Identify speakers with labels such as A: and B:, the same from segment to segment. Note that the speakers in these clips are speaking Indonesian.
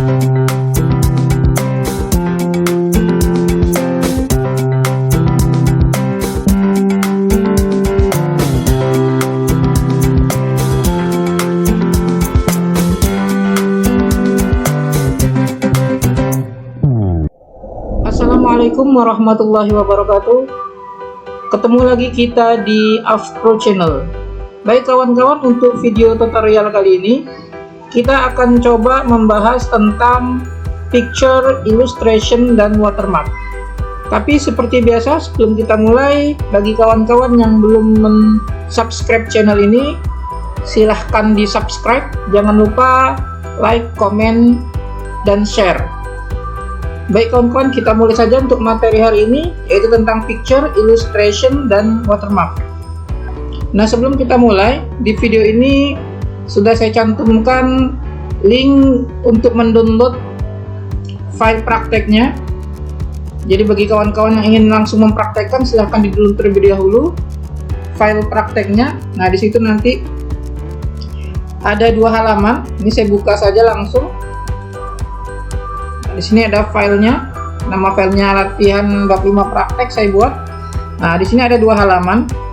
A: Assalamualaikum warahmatullahi wabarakatuh. Ketemu lagi kita di Afro Channel. Baik kawan-kawan, untuk video tutorial kali ini kita akan coba membahas tentang picture, illustration, dan watermark. Tapi seperti biasa, sebelum kita mulai, bagi kawan-kawan yang belum subscribe channel ini, silahkan di subscribe. Jangan lupa like, comment, dan share. Baik kawan-kawan, kita mulai saja untuk materi hari ini, yaitu tentang picture, illustration, dan watermark. Nah, sebelum kita mulai, di video ini sudah saya cantumkan link untuk mendownload file prakteknya. Jadi bagi kawan-kawan yang ingin langsung mempraktekkan, silahkan di-download terlebih dahulu file prakteknya. Nah, di situ nanti ada 2 halaman. Ini saya buka saja langsung. Di sini ada filenya, nama filenya latihan bab 5 praktek saya buat. Nah, di sini ada 2 halaman.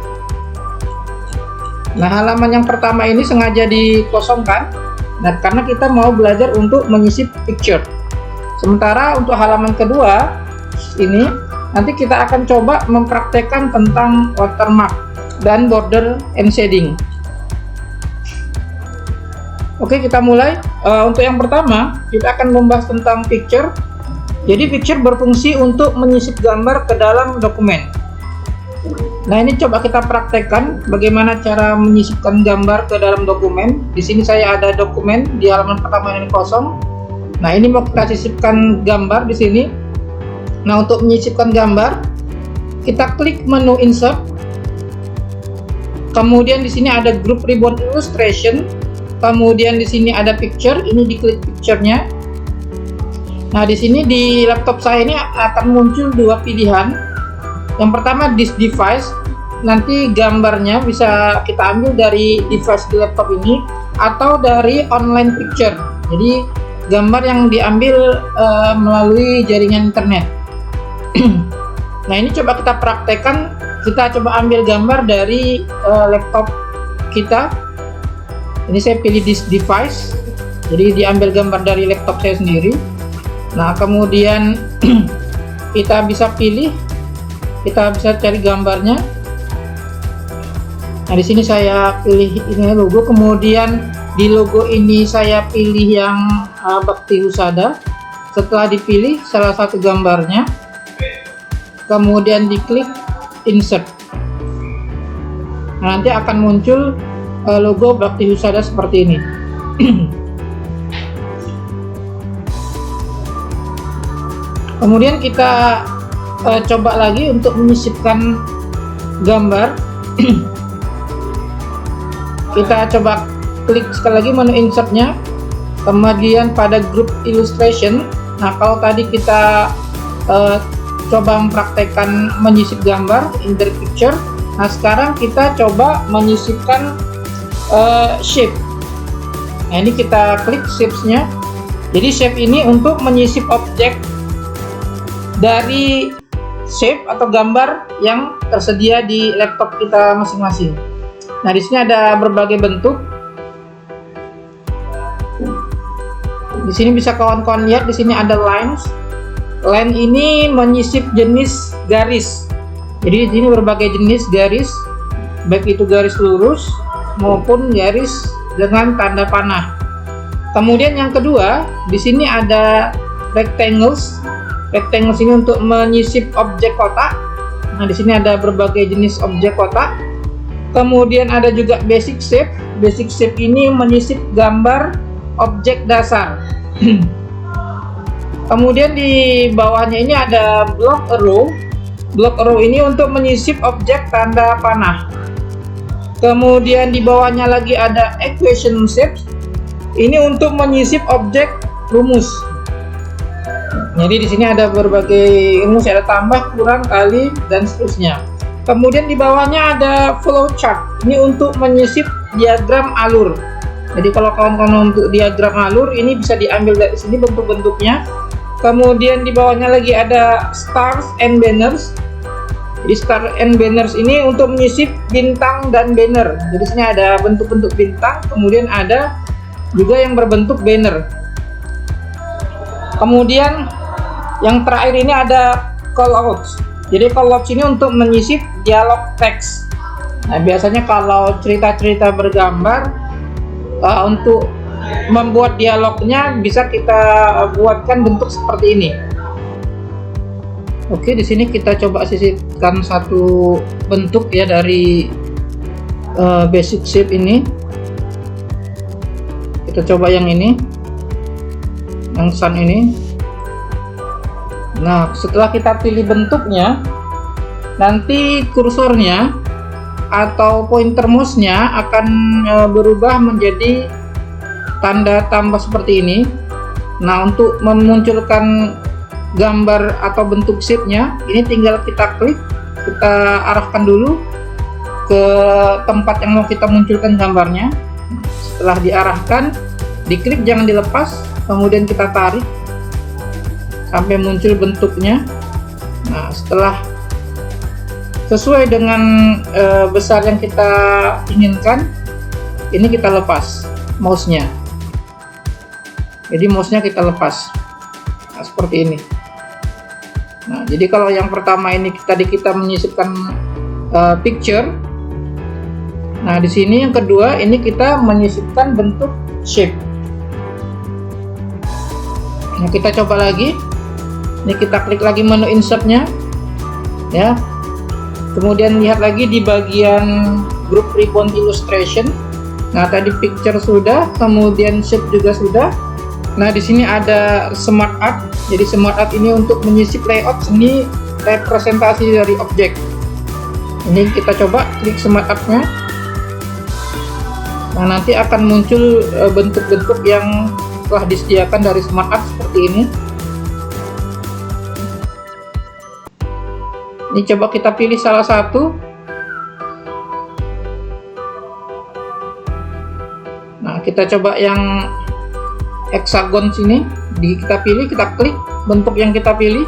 A: Nah, halaman yang pertama ini sengaja dikosongkan, nah, karena kita mau belajar untuk menyisip picture. Sementara untuk halaman kedua ini, nanti kita akan coba mempraktekkan tentang watermark dan border and shading. Oke, kita mulai. Untuk yang pertama, kita akan membahas tentang picture. Jadi picture berfungsi untuk menyisip gambar ke dalam dokumen. Nah, ini coba kita praktekkan bagaimana cara menyisipkan gambar ke dalam dokumen. Di sini saya ada dokumen di halaman pertama ini kosong. Nah, ini mau kita sisipkan gambar di sini. Nah, untuk menyisipkan gambar, kita klik menu insert. Kemudian di sini ada group ribbon illustration. Kemudian di sini ada picture, ini diklik picture-nya. Nah, di sini di laptop saya ini akan muncul 2 pilihan. Yang pertama this device, nanti gambarnya bisa kita ambil dari device di laptop ini atau dari online picture. Jadi gambar yang diambil melalui jaringan internet. Nah, ini coba kita praktekkan. Kita coba ambil gambar dari laptop kita. Ini saya pilih this device, jadi diambil gambar dari laptop saya sendiri. Nah, kemudian kita bisa pilih, kita bisa cari gambarnya. Nah, di sini saya pilih ini logo, kemudian di logo ini saya pilih yang Bakti Husada. Setelah dipilih salah satu gambarnya, kemudian diklik insert. Nah, nanti akan muncul logo Bakti Husada seperti ini. Kemudian kita coba lagi untuk menyisipkan gambar. Kita coba klik sekali lagi menu insertnya, kemudian pada group illustration. Nah, kalau tadi kita coba mempraktekkan menyisip gambar in the picture, nah sekarang kita coba menyisipkan shape. Nah, ini kita klik shapes-nya. Jadi shape ini untuk menyisip objek dari shape atau gambar yang tersedia di laptop kita masing-masing. Nah, di sini ada berbagai bentuk. Di sini bisa kawan-kawan lihat, di sini ada lines. Line ini menyisip jenis garis. Jadi di sini berbagai jenis garis, baik itu garis lurus maupun garis dengan tanda panah. Kemudian yang kedua, di sini ada rectangles. Rectangles ini untuk menyisip objek kotak. Nah, di sini ada berbagai jenis objek kotak. Kemudian ada juga basic shape. Basic shape ini menyisip gambar objek dasar. Kemudian di bawahnya ini ada block arrow. Block arrow ini untuk menyisip objek tanda panah. Kemudian di bawahnya lagi ada equation shapes. Ini untuk menyisip objek rumus. Jadi di sini ada berbagai rumus, ada tambah, kurang, kali, dan seterusnya. Kemudian di bawahnya ada flow chart. Ini untuk menyisip diagram alur. Jadi kalau kawan-kawan untuk diagram alur ini bisa diambil dari sini bentuk-bentuknya. Kemudian di bawahnya lagi ada stars and banners. Jadi stars and banners ini untuk menyisip bintang dan banner. Jadi sini ada bentuk-bentuk bintang, kemudian ada juga yang berbentuk banner. Kemudian yang terakhir ini ada callouts. Jadi callouts ini untuk menyisip dialog teks. Nah, biasanya kalau cerita-cerita bergambar, untuk membuat dialognya bisa kita buatkan bentuk seperti ini. Oke, di sini kita coba sisipkan satu bentuk ya dari basic shape ini. Kita coba yang ini, yang sun ini. Nah, setelah kita pilih bentuknya, nanti kursornya atau pointer mouse-nya akan berubah menjadi tanda tambah seperti ini. Nah, untuk memunculkan gambar atau bentuk shape-nya, ini tinggal kita klik, kita arahkan dulu ke tempat yang mau kita munculkan gambarnya. Setelah diarahkan, diklik, jangan dilepas, kemudian kita tarik sampai muncul bentuknya. Nah, setelah sesuai dengan besar yang kita inginkan, ini kita lepas mouse-nya. Jadi mouse-nya kita lepas. Nah, seperti ini. Nah, jadi kalau yang pertama ini tadi kita menyisipkan picture. Nah, di sini yang kedua ini kita menyisipkan bentuk shape. Nah, kita coba lagi. Ini kita klik lagi menu insert-nya. Ya. Kemudian lihat lagi di bagian group ribbon illustration. Nah, tadi picture sudah, kemudian shape juga sudah. Nah, di sini ada smart art. Jadi smart art ini untuk menyisip layout seni representasi dari objek. Ini kita coba klik smart art-nya. Nah, nanti akan muncul bentuk-bentuk yang telah disediakan dari smart art seperti ini. Ini coba kita pilih salah satu. Nah, kita coba yang hexagon sini. Kita pilih, kita klik bentuk yang kita pilih.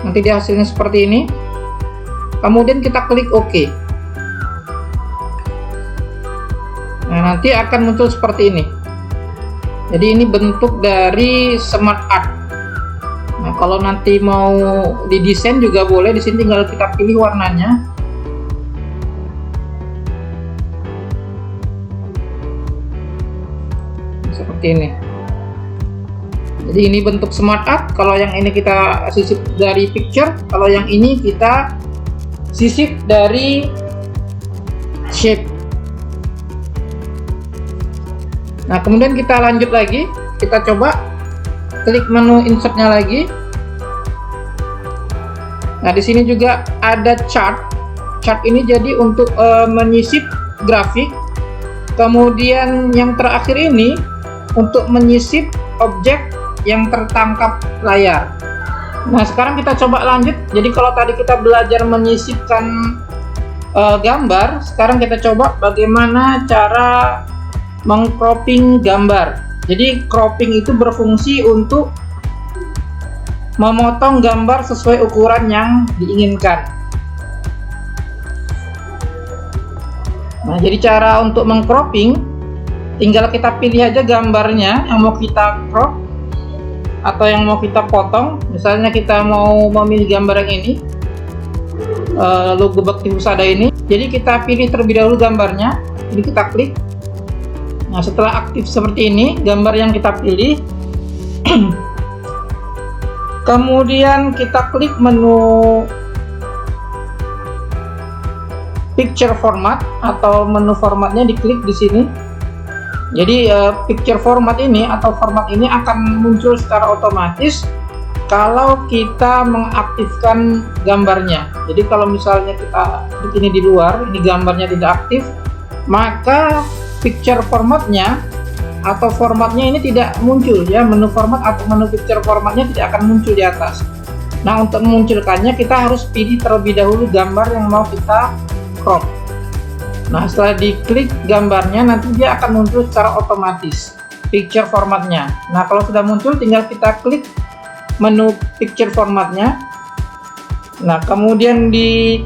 A: Nanti dia hasilnya seperti ini. Kemudian kita klik OK. Nah, nanti akan muncul seperti ini. Jadi ini bentuk dari smart art. Nah, kalau nanti mau didesain juga boleh. Di sini tinggal kita pilih warnanya. Seperti ini. Jadi ini bentuk smart art. Kalau yang ini kita sisip dari picture, kalau yang ini kita sisip dari shape. Nah, kemudian kita lanjut lagi. Kita coba klik menu insert-nya lagi. Nah, di sini juga ada chart. Chart ini jadi untuk menyisip grafik. Kemudian yang terakhir ini untuk menyisip objek yang tertangkap layar. Nah, sekarang kita coba lanjut. Jadi kalau tadi kita belajar menyisipkan gambar, sekarang kita coba bagaimana cara meng-cropping gambar. Jadi cropping itu berfungsi untuk memotong gambar sesuai ukuran yang diinginkan. Nah, jadi cara untuk meng-cropping, tinggal kita pilih aja gambarnya yang mau kita crop atau yang mau kita potong. Misalnya kita mau memilih gambar yang ini, logo Bakti Husada ini. Jadi kita pilih terlebih dahulu gambarnya. Jadi kita klik. Nah, setelah aktif seperti ini gambar yang kita pilih, kemudian kita klik menu picture format atau menu formatnya, diklik di sini. Jadi picture format ini atau format ini akan muncul secara otomatis kalau kita mengaktifkan gambarnya. Jadi kalau misalnya kita klik ini di luar, ini gambarnya tidak aktif, maka picture formatnya atau formatnya ini tidak muncul ya. Menu format atau menu picture formatnya tidak akan muncul di atas. Nah, untuk memunculkannya kita harus pilih terlebih dahulu gambar yang mau kita crop. Nah, setelah diklik gambarnya, nanti dia akan muncul secara otomatis picture formatnya. Nah, kalau sudah muncul, tinggal kita klik menu picture formatnya. Nah, kemudian di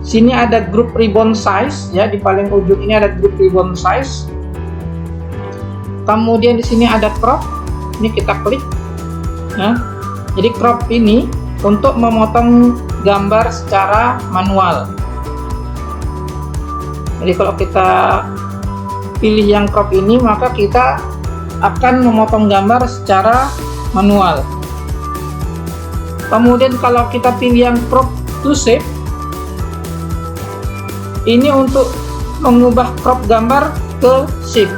A: sini ada group ribbon size ya, di paling ujung ini ada group ribbon size. Kemudian di sini ada crop. Ini kita klik. Ya. Jadi crop ini untuk memotong gambar secara manual. Jadi kalau kita pilih yang crop ini, maka kita akan memotong gambar secara manual. Kemudian kalau kita pilih yang crop to shape, ini untuk mengubah crop gambar ke shape.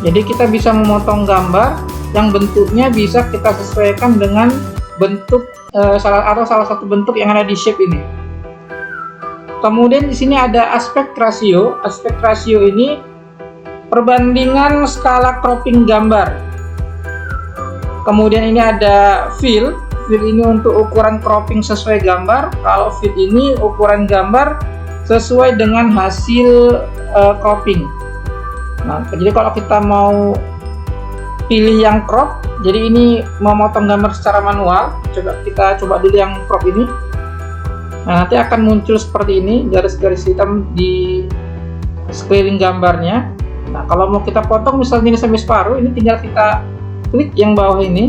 A: Jadi kita bisa memotong gambar yang bentuknya bisa kita sesuaikan dengan bentuk salah satu bentuk yang ada di shape ini. Kemudian di sini ada aspect ratio. Aspect ratio ini perbandingan skala cropping gambar. Kemudian ini ada fill. Fill ini untuk ukuran cropping sesuai gambar. Kalau fill ini ukuran gambar sesuai dengan hasil cropping. Nah, jadi kalau kita mau pilih yang crop, jadi ini memotong gambar secara manual. Kita coba dulu yang crop ini. Nah, nanti akan muncul seperti ini, garis-garis hitam di sekeliling gambarnya. Nah, kalau mau kita potong misalnya ini sampai separuh, ini tinggal kita klik yang bawah ini,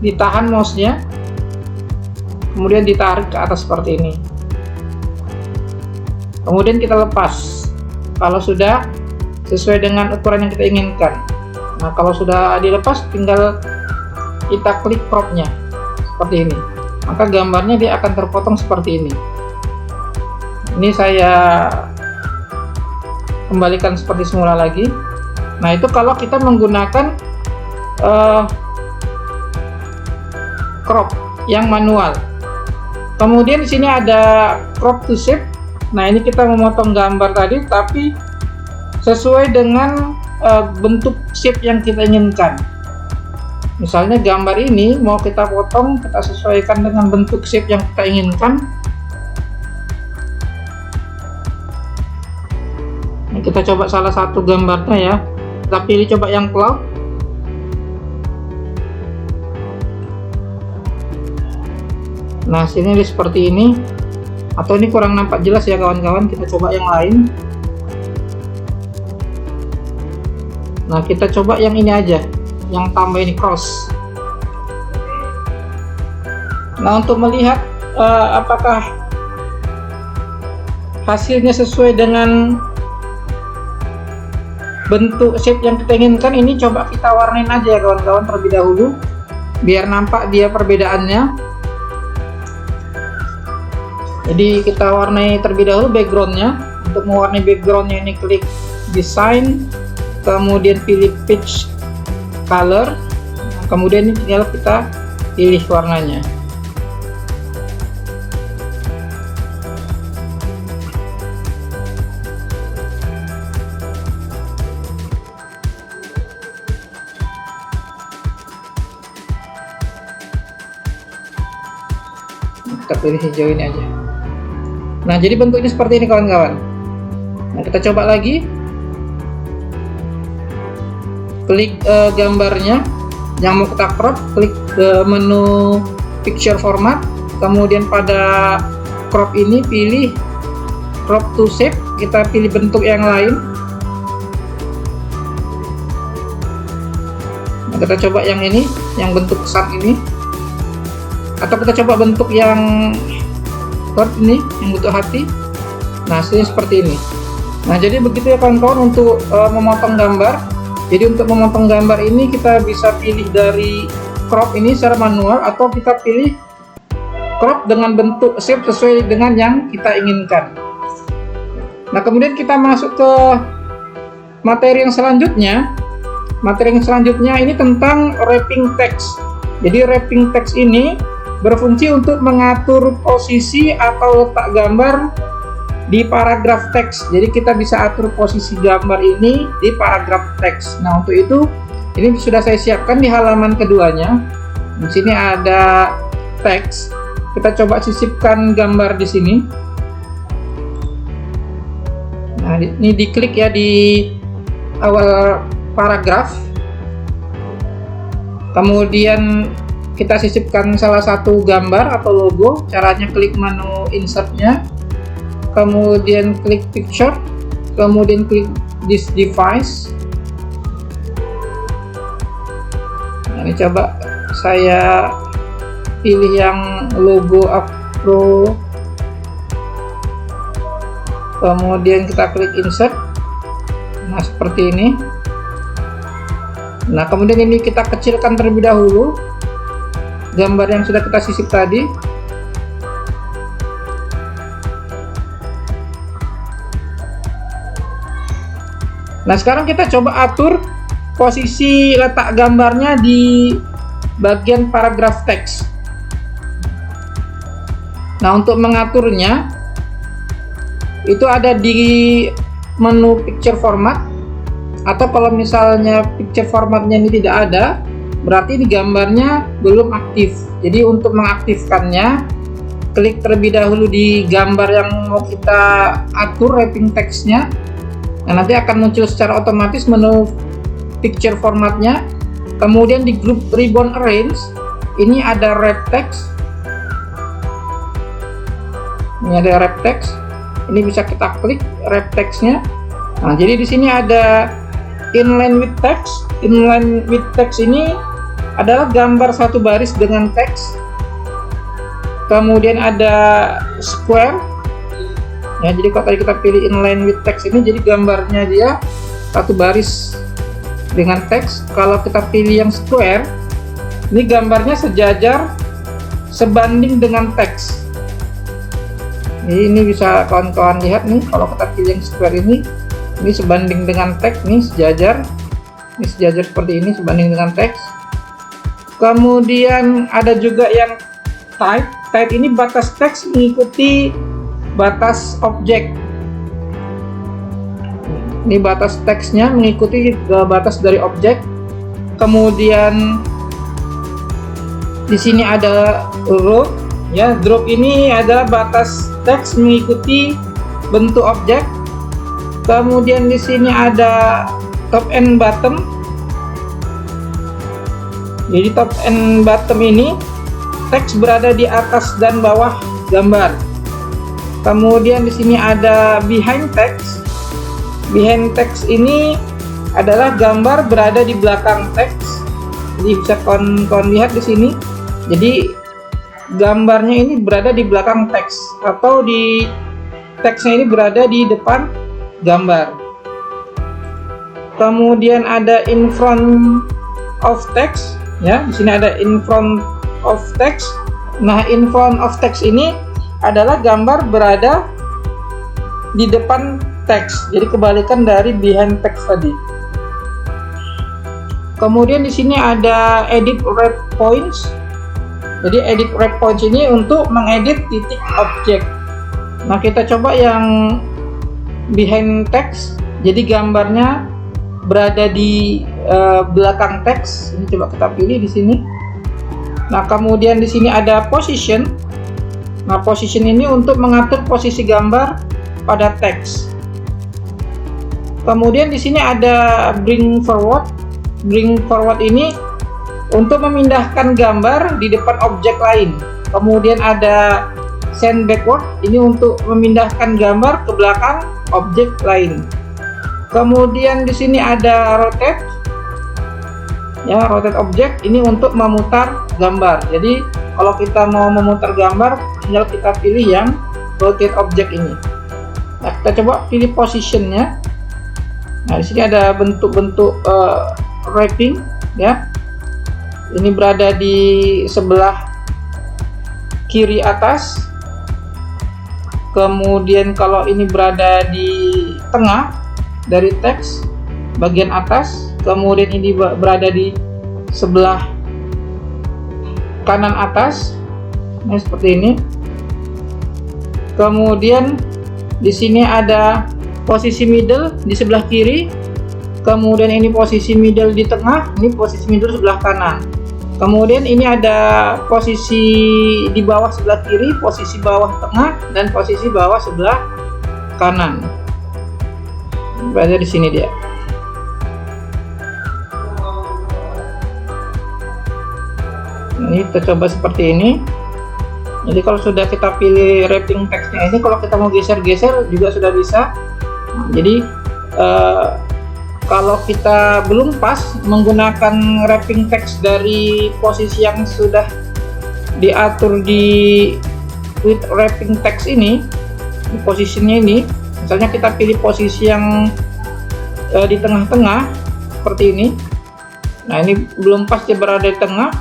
A: ditahan mouse-nya, kemudian ditarik ke atas seperti ini. Kemudian kita lepas kalau sudah sesuai dengan ukuran yang kita inginkan. Nah, kalau sudah dilepas, tinggal kita klik crop-nya seperti ini. Maka gambarnya dia akan terpotong seperti ini. Ini saya kembalikan seperti semula lagi. Nah, itu kalau kita menggunakan crop yang manual. Kemudian di sini ada crop to shape. Nah, ini kita memotong gambar tadi, tapi sesuai dengan bentuk shape yang kita inginkan. Misalnya gambar ini mau kita potong, kita sesuaikan dengan bentuk shape yang kita inginkan. Nah, kita coba salah satu gambarnya ya. Kita pilih coba yang cloud. Nah, sini seperti ini. Atau ini kurang nampak jelas ya kawan-kawan. Kita coba yang lain. Nah, kita coba yang ini aja, yang tambah ini cross. Nah, untuk melihat apakah hasilnya sesuai dengan bentuk shape yang kita inginkan, ini coba kita warnain aja ya kawan-kawan terlebih dahulu, biar nampak dia perbedaannya. Jadi kita warnai terlebih dahulu backgroundnya. Untuk mewarnai backgroundnya ini klik design, kemudian pilih pitch color, kemudian ini tinggal kita pilih warnanya. Kita pilih hijau ini aja. Nah, jadi bentuknya seperti ini kawan-kawan. Nah, kita coba lagi. Klik gambarnya yang mau kita crop, klik ke menu picture format, kemudian pada crop ini pilih crop to shape, kita pilih bentuk yang lain. Nah, kita coba yang ini, yang bentuk sun ini, atau kita coba bentuk yang heart ini, yang bentuk hati. Nah, hasilnya seperti ini. Nah, jadi begitu ya kawan-kawan untuk memotong gambar. Jadi untuk memotong gambar ini kita bisa pilih dari crop ini secara manual, atau kita pilih crop dengan bentuk shape sesuai dengan yang kita inginkan. Nah, kemudian kita masuk ke materi yang selanjutnya. Materi yang selanjutnya ini tentang wrapping text. Jadi wrapping text ini berfungsi untuk mengatur posisi atau letak gambar di paragraf teks. Jadi kita bisa atur posisi gambar ini di paragraf teks. Nah, untuk itu ini sudah saya siapkan di halaman keduanya. Di sini ada teks. Kita coba sisipkan gambar di sini. Nah, ini diklik ya di awal paragraf. Kemudian kita sisipkan salah satu gambar atau logo. Caranya klik menu insertnya, kemudian klik picture, kemudian klik this device. Nah, ini coba saya pilih yang logo Afro, kemudian kita klik insert. Nah, seperti ini. Nah, kemudian ini kita kecilkan terlebih dahulu gambar yang sudah kita sisip tadi. Nah, sekarang kita coba atur posisi letak gambarnya di bagian paragraf teks. Nah, untuk mengaturnya itu ada di menu picture format, atau kalau misalnya picture formatnya ini tidak ada, berarti ini gambarnya belum aktif. Jadi untuk mengaktifkannya, klik terlebih dahulu di gambar yang mau kita atur wrapping teksnya. Nah, nanti akan muncul secara otomatis menu picture formatnya. Kemudian di group ribbon arrange ini ada wrap text. Ini ada wrap text. Ini bisa kita klik wrap textnya. Nah, jadi di sini ada inline with text. Inline with text ini adalah gambar satu baris dengan teks. Kemudian ada square. Ya, jadi kalau tadi kita pilih inline with text ini, jadi gambarnya dia satu baris dengan teks. Kalau kita pilih yang square, ini gambarnya sejajar sebanding dengan teks. Ini bisa kawan-kawan lihat nih, kalau kita pilih yang square ini sebanding dengan teks, nih sejajar. Ini sejajar seperti ini sebanding dengan teks. Kemudian ada juga yang type. Type ini batas teks mengikuti batas objek. Ini batas teksnya mengikuti batas dari objek. Kemudian di sini ada drop. Ya, drop ini adalah batas teks mengikuti bentuk objek. Kemudian di sini ada top and bottom. Jadi top and bottom ini teks berada di atas dan bawah gambar. Kemudian di sini ada behind text. Behind text ini adalah gambar berada di belakang teks. Jadi bisa kawan-kawan lihat di sini. Jadi gambarnya ini berada di belakang teks, atau di teksnya ini berada di depan gambar. Kemudian ada in front of text. Ya, di sini ada in front of text. Nah, in front of text ini adalah gambar berada di depan teks. Jadi kebalikan dari behind text tadi. Kemudian di sini ada edit wrap points. Jadi edit wrap points ini untuk mengedit titik objek. Nah, kita coba yang behind text. Jadi gambarnya berada di belakang teks. Ini coba kita pilih di sini. Nah, kemudian di sini ada position. Nah, position ini untuk mengatur posisi gambar pada teks. Kemudian di sini ada bring forward. Bring forward ini untuk memindahkan gambar di depan objek lain. Kemudian ada send backward, ini untuk memindahkan gambar ke belakang objek lain. Kemudian di sini ada rotate. Ya, rotate object ini untuk memutar gambar. Jadi kalau kita mau memutar gambar, tinggal kita pilih yang rotate object ini. Nah, kita coba pilih positionnya. Nah, di sini ada bentuk-bentuk wrapping, ya. Ini berada di sebelah kiri atas. Kemudian kalau ini berada di tengah dari teks bagian atas. Kemudian ini berada di sebelah kanan atas. Nah, seperti ini. Kemudian di sini ada posisi middle di sebelah kiri. Kemudian ini posisi middle di tengah. Ini posisi middle sebelah kanan. Kemudian ini ada posisi di bawah sebelah kiri, posisi bawah tengah, dan posisi bawah sebelah kanan. berada di sini dia. Ini kita coba seperti ini. Jadi kalau sudah kita pilih wrapping text-nya ini, kalau kita mau geser-geser juga sudah bisa. Nah, jadi kalau kita belum pas menggunakan wrapping text dari posisi yang sudah diatur di with wrapping text ini, di posisinya ini, misalnya kita pilih posisi yang di tengah-tengah seperti ini. Nah, ini belum pas dia berada di tengah.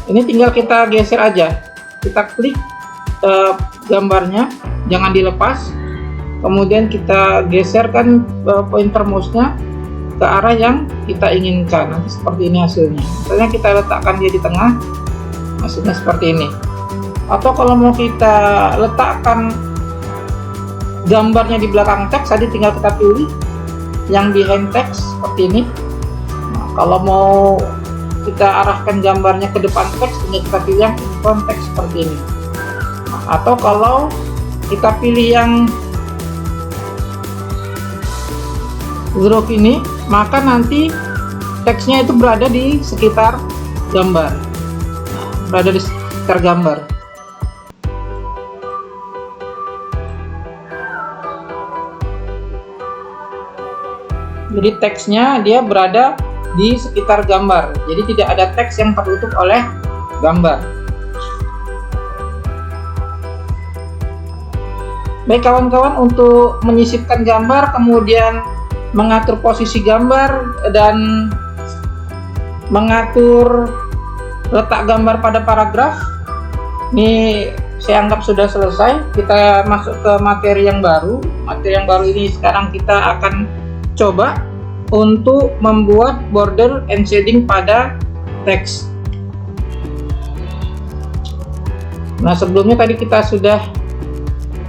A: Ini tinggal kita geser aja, kita klik gambarnya, jangan dilepas. Kemudian kita geserkan pointer mouse-nya ke arah yang kita inginkan. Nanti seperti ini hasilnya. Misalnya kita letakkan dia di tengah, hasilnya seperti ini. Atau kalau mau kita letakkan gambarnya di belakang teks, tadi tinggal kita pilih yang behind text seperti ini. Nah, kalau mau kita arahkan gambarnya ke depan teks, tinggal kita pilih yang in front text seperti ini. Nah, atau kalau kita pilih yang huruf ini, maka nanti teksnya itu berada di sekitar gambar. Nah, berada di sekitar gambar. Jadi teksnya dia berada di sekitar gambar. Jadi tidak ada teks yang tertutup oleh gambar. Baik kawan-kawan, untuk menyisipkan gambar, kemudian mengatur posisi gambar dan mengatur letak gambar pada paragraf, ini saya anggap sudah selesai. Kita masuk ke materi yang baru. Materi yang baru ini sekarang kita akan coba untuk membuat border and shading pada teks. Nah, sebelumnya tadi kita sudah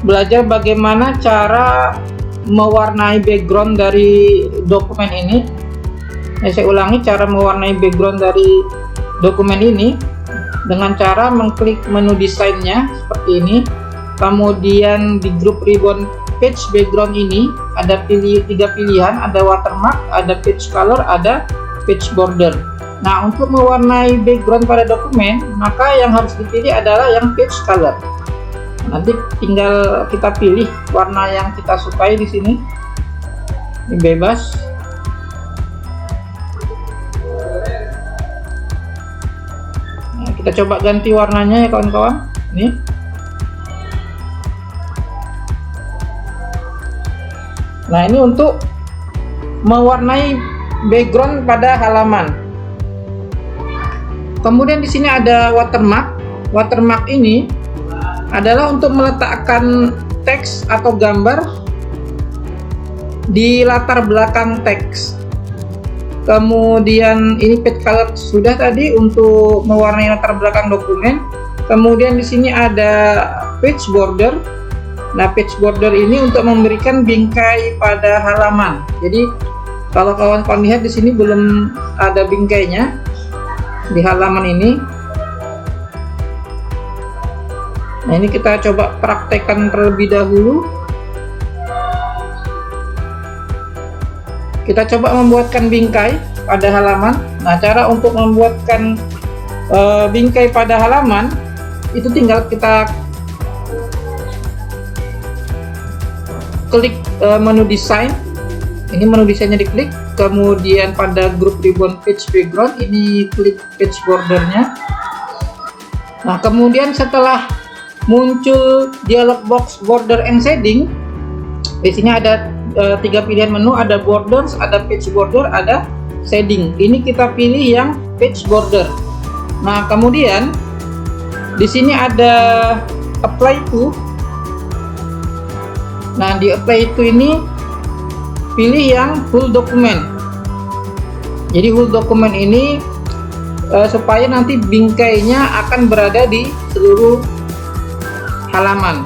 A: belajar bagaimana cara mewarnai background dari dokumen ini. Saya ulangi, cara mewarnai background dari dokumen ini dengan cara mengklik menu desainnya seperti ini. Kemudian di grup ribbon page background ini ada tiga pilihan, ada watermark, ada page color, ada page border. Nah, untuk mewarnai background pada dokumen, maka yang harus dipilih adalah yang page color. Nanti tinggal kita pilih warna yang kita sukai di sini. Ini bebas. Nah, kita coba ganti warnanya ya kawan-kawan. Ini. Nah, ini untuk mewarnai background pada halaman. Kemudian di sini ada watermark. Watermark ini adalah untuk meletakkan teks atau gambar di latar belakang teks. Kemudian ini page color sudah tadi untuk mewarnai latar belakang dokumen. Kemudian di sini ada page border. Nah, page border ini untuk memberikan bingkai pada halaman. Jadi kalau kawan-kawan lihat di sini belum ada bingkainya di halaman ini. Nah, ini kita coba praktekkan terlebih dahulu. Kita coba membuatkan bingkai pada halaman. Nah, cara untuk membuatkan bingkai pada halaman itu tinggal kita klik menu desain. Ini menu desainnya diklik, kemudian pada grup ribbon page background ini klik page bordernya. Nah, kemudian setelah muncul dialog box border and shading, di sini ada tiga pilihan menu, ada borders, ada page border, ada shading. Ini kita pilih yang page border. Nah, kemudian di sini ada apply to. Nah, di apply to ini pilih yang full document. Jadi full document ini supaya nanti bingkainya akan berada di seluruh halaman.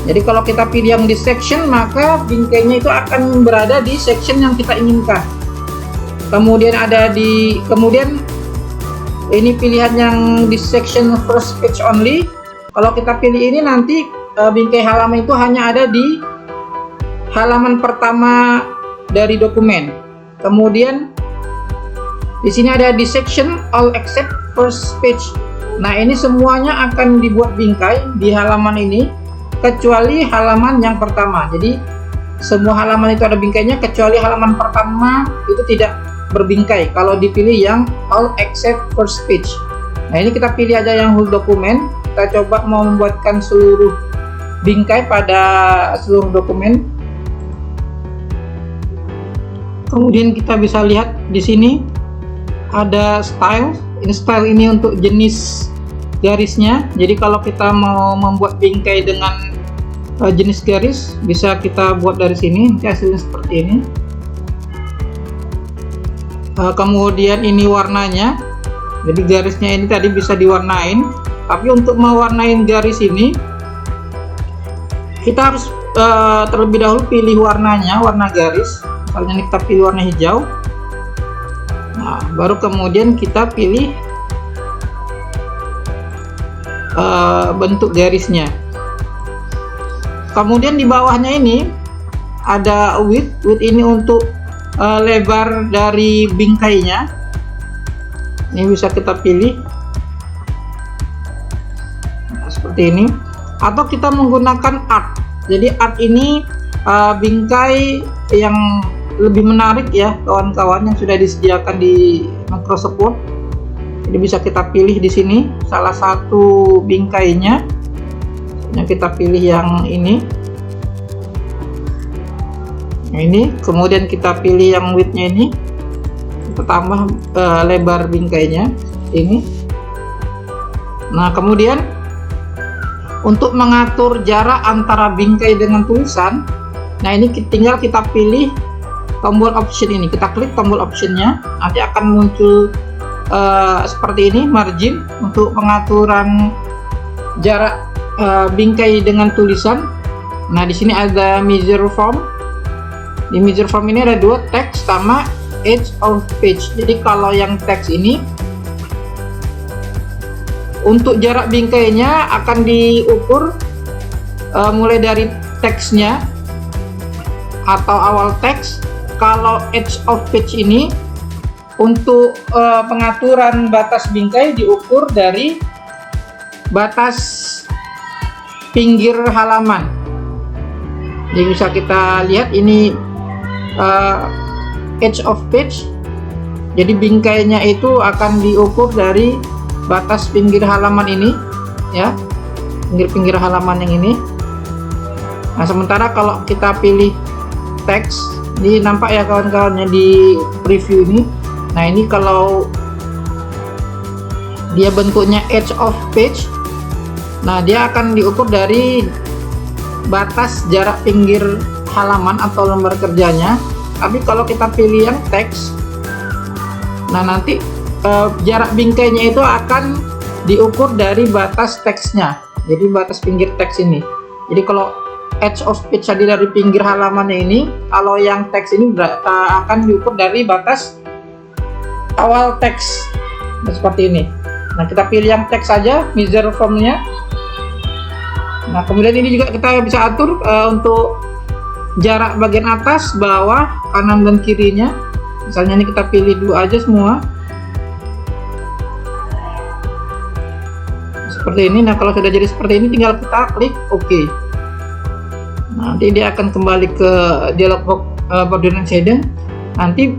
A: Jadi kalau kita pilih yang di section, maka bingkainya itu akan berada di section yang kita inginkan. Kemudian ini pilihan yang di section first page only. Kalau kita pilih ini, nanti bingkai halaman itu hanya ada di halaman pertama dari dokumen. Kemudian di sini ada di section all except first page. Nah, ini semuanya akan dibuat bingkai di halaman ini kecuali halaman yang pertama. Jadi semua halaman itu ada bingkainya kecuali halaman pertama itu tidak berbingkai kalau dipilih yang all except first page. Nah, ini kita pilih aja yang whole dokumen. Kita coba mau membuatkan seluruh bingkai pada seluruh dokumen. Kemudian kita bisa lihat di sini ada style. Ini style ini untuk jenis garisnya. Jadi kalau kita mau membuat bingkai dengan jenis garis bisa kita buat dari sini. Nanti hasilnya seperti ini. Kemudian ini warnanya. Jadi garisnya ini tadi bisa diwarnain. Tapi untuk mewarnain garis ini kita harus terlebih dahulu pilih warnanya, warna garis. Misalnya ini kita pilih warna hijau. Nah, baru kemudian kita pilih bentuk garisnya. Kemudian di bawahnya ini ada width. Width ini untuk lebar dari bingkainya. Ini bisa kita pilih seperti ini. Atau kita menggunakan art. Jadi art ini bingkai yang lebih menarik ya kawan-kawan, yang sudah disediakan di Microsoft Word. Jadi bisa kita pilih di sini salah satu bingkainya. Yang kita pilih yang ini. Nah, ini kemudian kita pilih yang width-nya ini. Kita tambah lebar bingkainya ini. Nah, kemudian untuk mengatur jarak antara bingkai dengan tulisan, nah ini tinggal kita pilih tombol option ini. Kita klik tombol optionnya, nanti akan muncul seperti ini, margin untuk pengaturan jarak bingkai dengan tulisan. Nah, di sini ada measure form. Di measure form ini ada dua, text sama edge of page. Jadi kalau yang text ini untuk jarak bingkainya akan diukur mulai dari teksnya atau awal teks. Kalau edge of page ini untuk pengaturan batas bingkai diukur dari batas pinggir halaman. Jadi bisa kita lihat ini edge of page. Jadi bingkainya itu akan diukur dari batas pinggir halaman ini ya, pinggir-pinggir halaman yang ini. Nah, sementara kalau kita pilih teks, ini nampak ya kawan-kawannya di preview ini. Nah, ini kalau dia bentuknya edge of page, nah dia akan diukur dari batas jarak pinggir halaman atau lembar kerjanya. Tapi kalau kita pilih yang teks, nah nanti jarak bingkainya itu akan diukur dari batas teksnya. Jadi batas pinggir teks ini. Jadi kalau edge of page tadi dari pinggir halamannya ini, kalau yang teks ini akan diukur dari batas awal teks. Nah, seperti ini. Nah, kita pilih yang teks saja, measure formnya. Nah, kemudian ini juga kita bisa atur untuk jarak bagian atas, bawah, kanan dan kirinya. Misalnya ini kita pilih dua aja semua. Seperti ini. Nah, kalau sudah jadi seperti ini tinggal kita klik OK. Nanti dia akan kembali ke dialog box border and shading. Nanti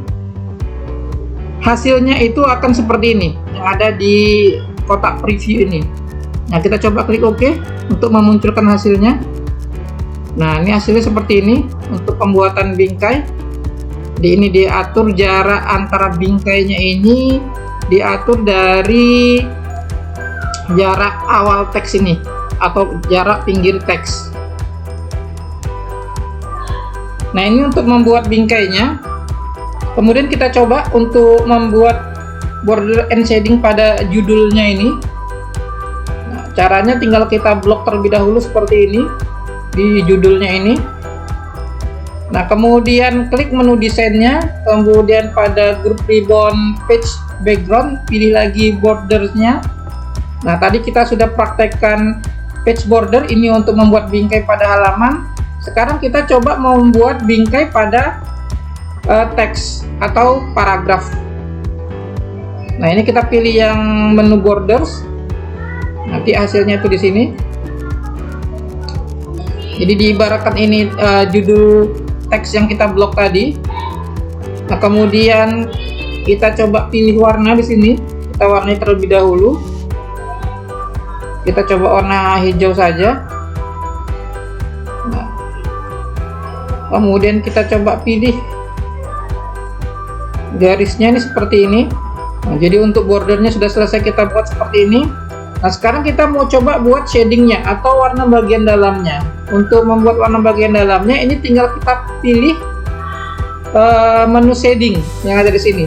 A: hasilnya itu akan seperti ini yang ada di kotak preview ini. Nah, kita coba klik OK untuk memunculkan hasilnya. Nah, ini hasilnya seperti ini untuk pembuatan bingkai. Di ini diatur jarak antara bingkainya ini diatur dari jarak awal teks ini atau jarak pinggir teks. Nah, ini untuk membuat bingkainya. Kemudian kita coba untuk membuat border and shading pada judulnya ini. Nah, caranya tinggal kita blok terlebih dahulu seperti ini di judulnya ini. Nah, kemudian klik menu desainnya, kemudian pada group ribbon page background pilih lagi bordernya. Nah, tadi kita sudah praktekkan page border ini untuk membuat bingkai pada halaman. Sekarang kita coba mau membuat bingkai pada teks atau paragraf. Nah, ini kita pilih yang menu borders. Nanti hasilnya itu di sini. Jadi diibaratkan ini judul teks yang kita blok tadi. Nah, kemudian kita coba pilih warna di sini. Kita warnai terlebih dahulu. Kita coba warna hijau saja. Nah, kemudian kita coba pilih garisnya ini seperti ini. Nah, jadi untuk bordernya sudah selesai kita buat seperti ini. Nah, sekarang kita mau coba buat shadingnya atau warna bagian dalamnya. Untuk membuat warna bagian dalamnya ini tinggal kita pilih menu shading yang ada di sini.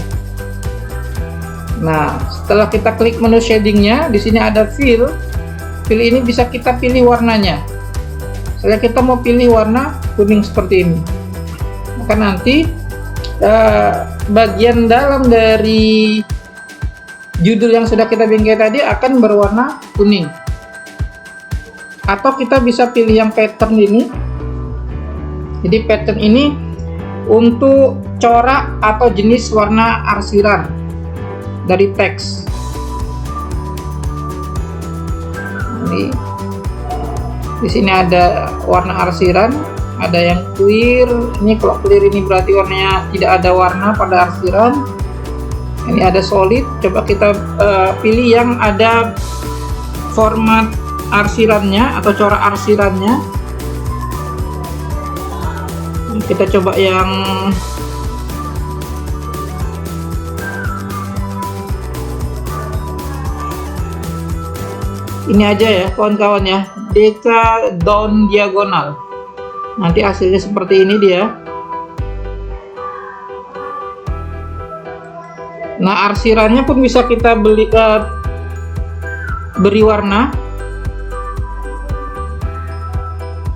A: Nah, setelah kita klik menu shadingnya, di sini ada fill. Fill ini bisa kita pilih warnanya. Misalnya kita mau pilih warna kuning seperti ini. Maka nanti bagian dalam dari judul yang sudah kita bingkai tadi akan berwarna kuning. Atau kita bisa pilih yang pattern ini. Jadi pattern ini untuk corak atau jenis warna arsiran dari teks. Ini di sini ada warna arsiran, ada yang clear. Ini kalau clear ini berarti warnanya tidak ada warna pada arsiran. Ini ada solid. Coba kita pilih yang ada format arsirannya atau corak arsirannya. Kita coba yang ini aja ya kawan-kawan ya, Deka down diagonal. Nanti hasilnya seperti ini dia. Nah, arsirannya pun bisa kita beri warna.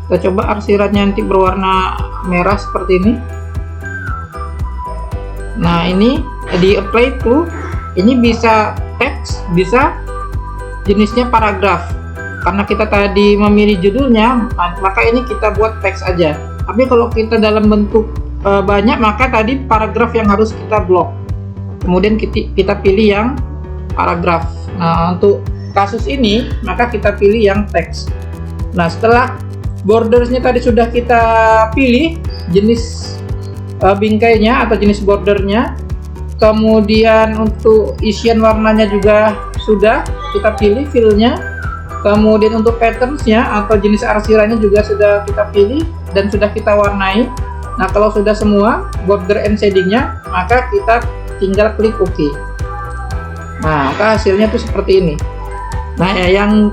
A: Kita coba arsirannya nanti berwarna merah seperti ini. Nah, ini di apply to, ini bisa teks, bisa jenisnya paragraf. Karena kita tadi memilih judulnya, maka ini kita buat teks aja. Tapi kalau kita dalam bentuk banyak, maka tadi paragraf yang harus kita blok. Kemudian kita pilih yang paragraf. Nah, untuk kasus ini, maka kita pilih yang teks. Nah, setelah bordersnya tadi sudah kita pilih jenis bingkainya atau jenis bordernya, kemudian untuk isian warnanya juga sudah kita pilih fillnya, kemudian untuk patternsnya atau jenis arsirannya juga sudah kita pilih dan sudah kita warnai. Nah, kalau sudah semua border and shadingnya, maka kita tinggal klik OK. Nah, maka hasilnya tuh seperti ini. Nah, yang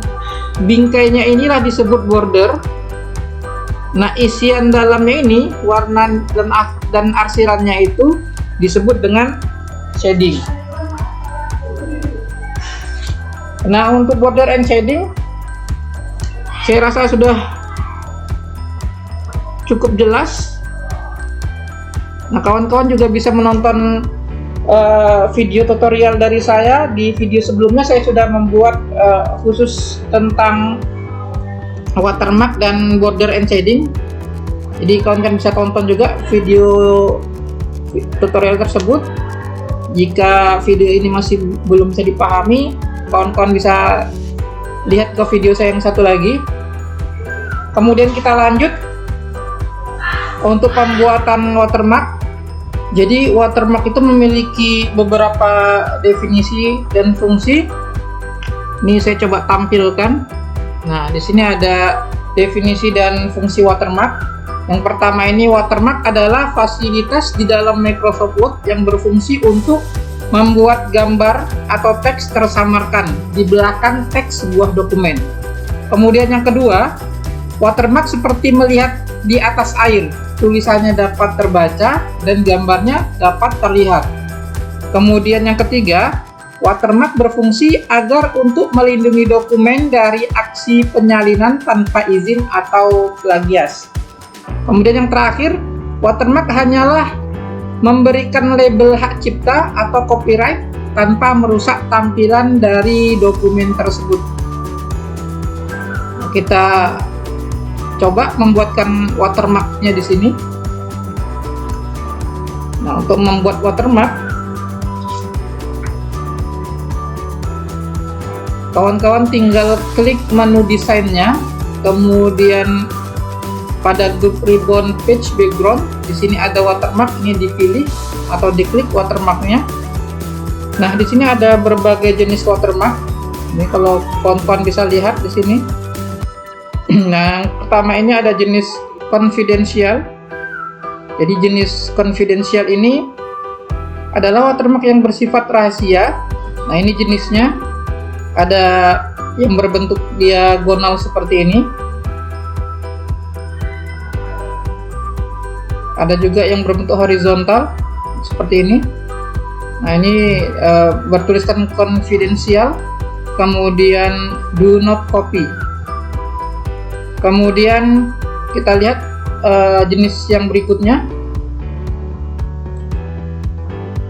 A: bingkainya inilah disebut border. Nah, isian dalamnya ini, warna dan arsirannya itu disebut dengan shading. Nah, untuk border and shading, saya rasa sudah cukup jelas. Nah, kawan-kawan juga bisa menonton video tutorial dari saya. Di video sebelumnya saya sudah membuat khusus tentang watermark dan border and shading. Jadi kawan-kawan bisa tonton juga video tutorial tersebut. Jika video ini masih belum bisa dipahami, kawan-kawan bisa lihat ke video saya yang satu lagi. Kemudian kita lanjut untuk pembuatan watermark. Jadi watermark itu memiliki beberapa definisi dan fungsi. Ini saya coba tampilkan. Nah, di sini ada definisi dan fungsi watermark. Yang pertama ini, watermark adalah fasilitas di dalam Microsoft Word yang berfungsi untuk membuat gambar atau teks tersamarkan di belakang teks sebuah dokumen. Kemudian yang kedua, watermark seperti melihat di atas air, tulisannya dapat terbaca dan gambarnya dapat terlihat. Kemudian yang ketiga, watermark berfungsi agar untuk melindungi dokumen dari aksi penyalinan tanpa izin atau plagiat. Kemudian yang terakhir, watermark hanyalah memberikan label hak cipta atau copyright tanpa merusak tampilan dari dokumen tersebut. Kita coba membuatkan watermarknya di sini. Nah, untuk membuat watermark, kawan-kawan tinggal klik menu desainnya, kemudian pada grup ribbon page background, di sini ada watermark, ini dipilih atau diklik watermarknya. Nah, di sini ada berbagai jenis watermark. Ini kalau kawan-kawan bisa lihat di sini. Nah, yang pertama ini ada jenis confidential. Jadi jenis confidential ini adalah watermark yang bersifat rahasia. Nah, ini jenisnya. Ada yang berbentuk diagonal seperti ini. Ada juga yang berbentuk horizontal seperti ini. Nah, ini bertuliskan confidential, kemudian do not copy. Kemudian kita lihat jenis yang berikutnya.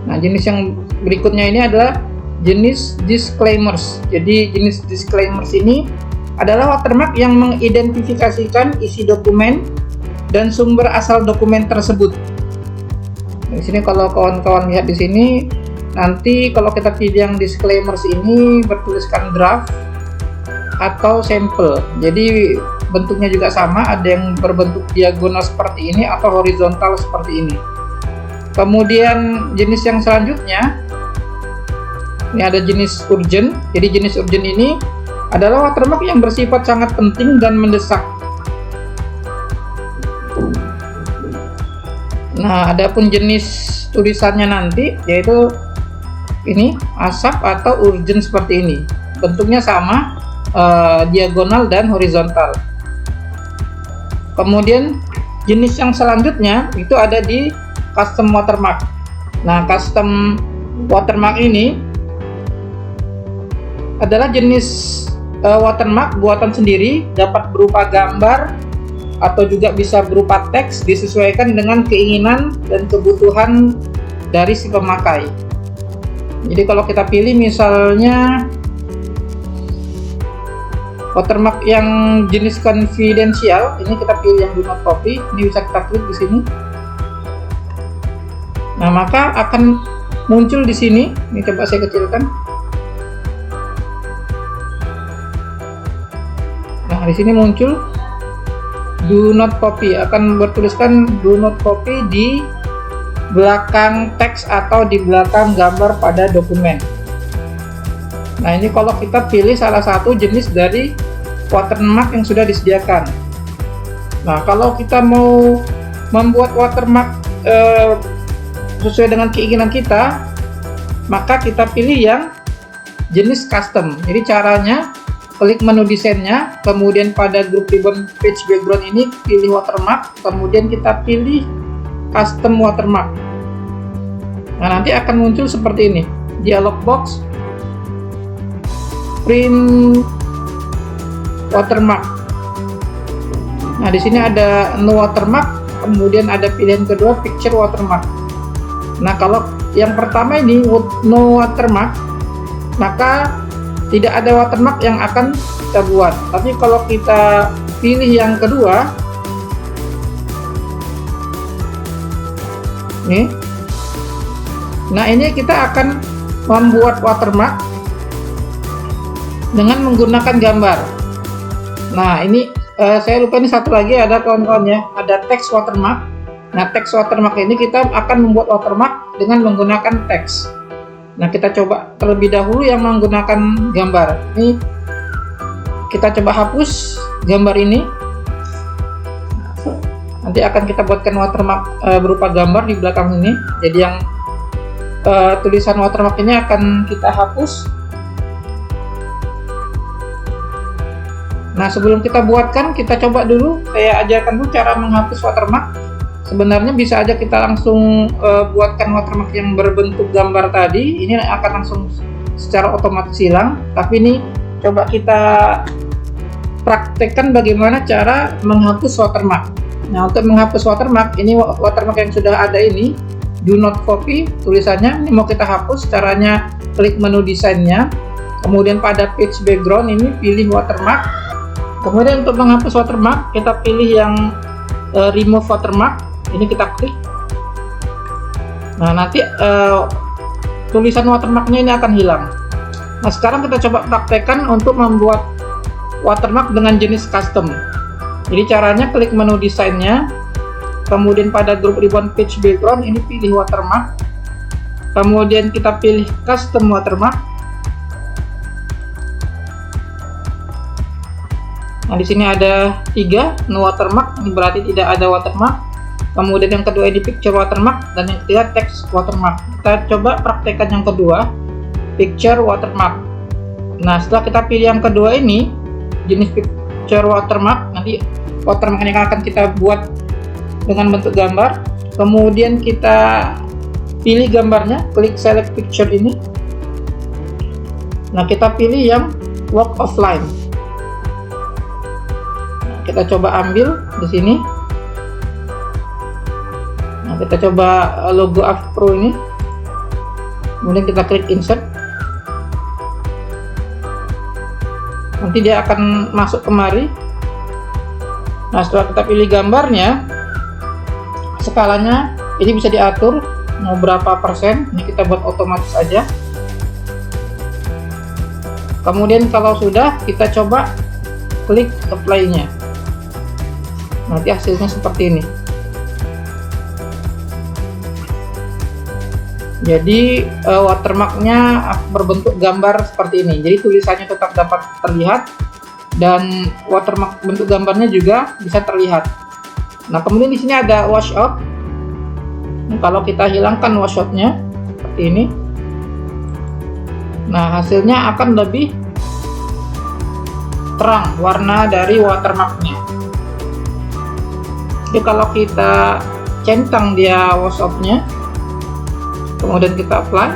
A: Nah, jenis yang berikutnya ini adalah jenis disclaimers. Jadi jenis disclaimers ini adalah watermark yang mengidentifikasikan isi dokumen dan sumber asal dokumen tersebut. Di sini kalau kawan-kawan lihat di sini, nanti kalau kita pilih yang disclaimers ini bertuliskan draft atau sampel. Jadi bentuknya juga sama, ada yang berbentuk diagonal seperti ini atau horizontal seperti ini. Kemudian jenis yang selanjutnya, ini ada jenis urgent. Jadi jenis urgent ini adalah watermark yang bersifat sangat penting dan mendesak. Nah, adapun jenis tulisannya nanti yaitu ini ASAP atau urgent seperti ini. Bentuknya sama, diagonal dan horizontal. Kemudian jenis yang selanjutnya itu ada di custom watermark. Nah, custom watermark ini adalah jenis watermark buatan sendiri, dapat berupa gambar atau juga bisa berupa teks, disesuaikan dengan keinginan dan kebutuhan dari si pemakai. Jadi kalau kita pilih misalnya watermark yang jenis confidential, ini kita pilih yang do not copy, ini bisa kita klik di sini. Nah, maka akan muncul di sini. Ini coba saya kecilkan. Nah, di sini muncul do not copy, akan bertuliskan do not copy di belakang teks atau di belakang gambar pada dokumen. Nah, ini kalau kita pilih salah satu jenis dari watermark yang sudah disediakan. Nah, kalau kita mau membuat watermark sesuai dengan keinginan kita, maka kita pilih yang jenis custom. Jadi caranya, klik menu desainnya, kemudian pada grup ribbon page background ini pilih watermark, kemudian kita pilih custom watermark. Nah, nanti akan muncul seperti ini, dialog box, print watermark. Nah, di sini ada no watermark, kemudian ada pilihan kedua picture watermark. Nah, kalau yang pertama ini no watermark, maka tidak ada watermark yang akan kita buat. Tapi kalau kita pilih yang kedua, nih, nah ini kita akan membuat watermark dengan menggunakan gambar. Nah, ini saya lupa, ini satu lagi ada kawan-kawan ya, ada text watermark. Nah, text watermark ini kita akan membuat watermark dengan menggunakan teks. Nah, kita coba terlebih dahulu yang menggunakan gambar. Ini kita coba hapus gambar ini. Nanti akan kita buatkan watermark berupa gambar di belakang ini. Jadi yang tulisan watermark ini akan kita hapus. Nah, sebelum kita buatkan, kita coba dulu, saya ajarkan dulu cara menghapus watermark. Sebenarnya bisa aja kita langsung buatkan watermark yang berbentuk gambar tadi, ini akan langsung secara otomatis hilang. Tapi ini coba kita praktekkan bagaimana cara menghapus watermark. Nah, untuk menghapus watermark, ini watermark yang sudah ada ini, do not copy tulisannya, ini mau kita hapus. Caranya klik menu desainnya, kemudian pada page background ini pilih watermark. Kemudian untuk menghapus watermark, kita pilih yang remove watermark. Ini kita klik. Nah, nanti tulisan watermarknya ini akan hilang. Nah, sekarang kita coba praktekkan untuk membuat watermark dengan jenis custom. Jadi caranya klik menu desainnya, kemudian pada grup ribbon page background ini pilih watermark, kemudian kita pilih custom watermark. Nah, di sini ada 3 no watermark, ini berarti tidak ada watermark. Kemudian yang kedua ini picture watermark, dan yang ketiga text watermark. Kita coba praktekkan yang kedua, picture watermark. Nah, setelah kita pilih yang kedua ini, jenis picture watermark, nanti watermark ini akan kita buat dengan bentuk gambar. Kemudian kita pilih gambarnya, klik select picture ini. Nah, kita pilih yang walk of line. Kita coba ambil di sini. Nah, kita coba logo Avpro ini. Kemudian kita klik insert. Nanti dia akan masuk kemari. Nah, setelah kita pilih gambarnya, skalanya ini bisa diatur mau berapa persen. Ini kita buat otomatis aja. Kemudian kalau sudah, kita coba klik apply-nya. Nanti hasilnya seperti ini. Jadi watermarknya berbentuk gambar seperti ini. Jadi tulisannya tetap dapat terlihat dan watermark bentuk gambarnya juga bisa terlihat. Nah, kemudian di sini ada washout. Nah, kalau kita hilangkan washoutnya seperti ini, nah hasilnya akan lebih terang warna dari watermarknya. Jadi kalau kita centang dia washoutnya, kemudian kita apply,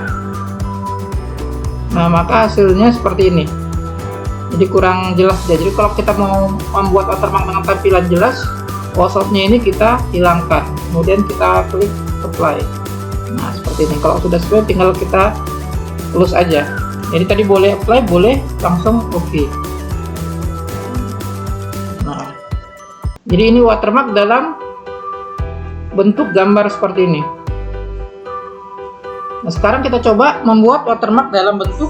A: nah maka hasilnya seperti ini. Jadi kurang jelas ya. Jadi kalau kita mau membuat watermark dengan tampilan jelas, washoutnya ini kita hilangkan, kemudian kita klik apply. Nah, seperti ini. Kalau sudah sesuai, tinggal kita close aja. Jadi tadi boleh apply, boleh langsung oke. Nah, jadi ini watermark dalam bentuk gambar seperti ini. Nah, sekarang kita coba membuat watermark dalam bentuk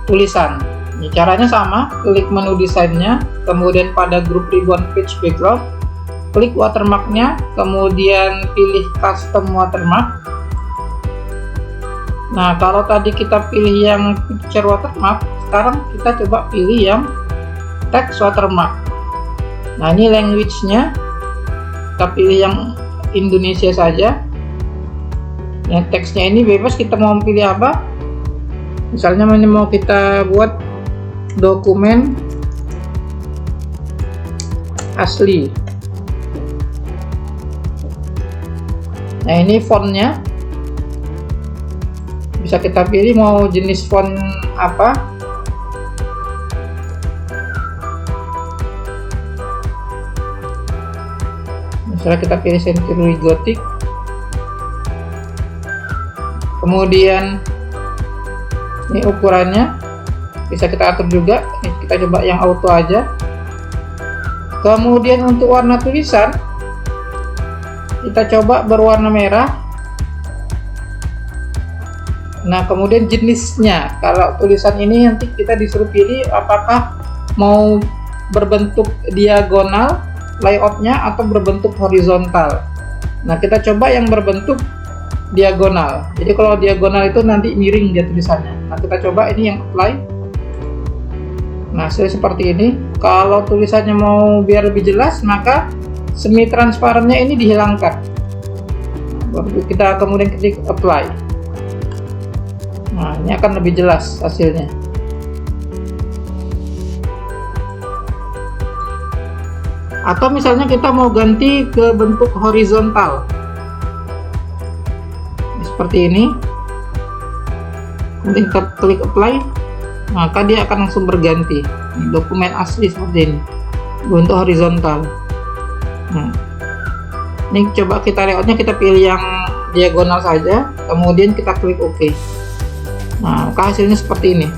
A: tulisan. Ini caranya sama, klik menu desainnya, kemudian pada grup ribbon page background, klik watermarknya, kemudian pilih custom watermark. Nah, kalau tadi kita pilih yang picture watermark, sekarang kita coba pilih yang text watermark. Nah, ini language-nya kita pilih yang Indonesia saja. Yang teksnya ini bebas, kita mau pilih apa. Misalnya ini mau kita buat dokumen asli. Nah, ini fontnya bisa kita pilih mau jenis font apa. Misalnya kita pilih Century Gothic. Kemudian ini ukurannya bisa kita atur juga. Ini kita coba yang auto aja. Kemudian untuk warna tulisan kita coba berwarna merah. Nah, kemudian jenisnya, kalau tulisan ini nanti kita disuruh pilih apakah mau berbentuk diagonal layoutnya atau berbentuk horizontal. Nah, kita coba yang berbentuk diagonal. Jadi kalau diagonal itu nanti miring dia tulisannya. Nah, kita coba ini yang apply. Nah, hasilnya seperti ini. Kalau tulisannya mau biar lebih jelas, maka semi transparannya ini dihilangkan. Baru kita kemudian klik apply. Nah, ini akan lebih jelas hasilnya. Atau misalnya kita mau ganti ke bentuk horizontal. Seperti ini. Kemudian kita klik apply, maka dia akan langsung berganti. Ini dokumen asli seperti ini, bentuk horizontal. Nah, ini coba kita layoutnya, kita pilih yang diagonal saja, kemudian kita klik OK. Nah, maka hasilnya seperti ini.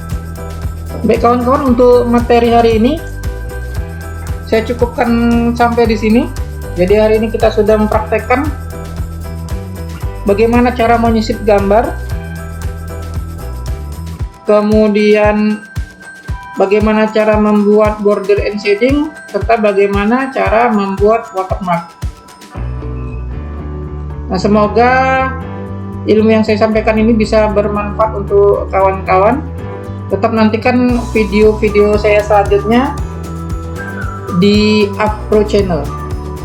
A: Baik kawan-kawan, untuk materi hari ini saya cukupkan sampai di sini. Jadi hari ini kita sudah mempraktekkan bagaimana cara menyisip gambar, kemudian bagaimana cara membuat border and shading, serta bagaimana cara membuat watermark. Nah, semoga ilmu yang saya sampaikan ini bisa bermanfaat untuk kawan-kawan. Tetap nantikan video-video saya selanjutnya di Afro Channel.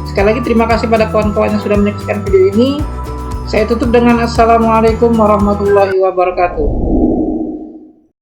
A: Sekali lagi terima kasih pada kawan-kawan yang sudah menyaksikan video ini. Saya tutup dengan assalamualaikum warahmatullahi wabarakatuh.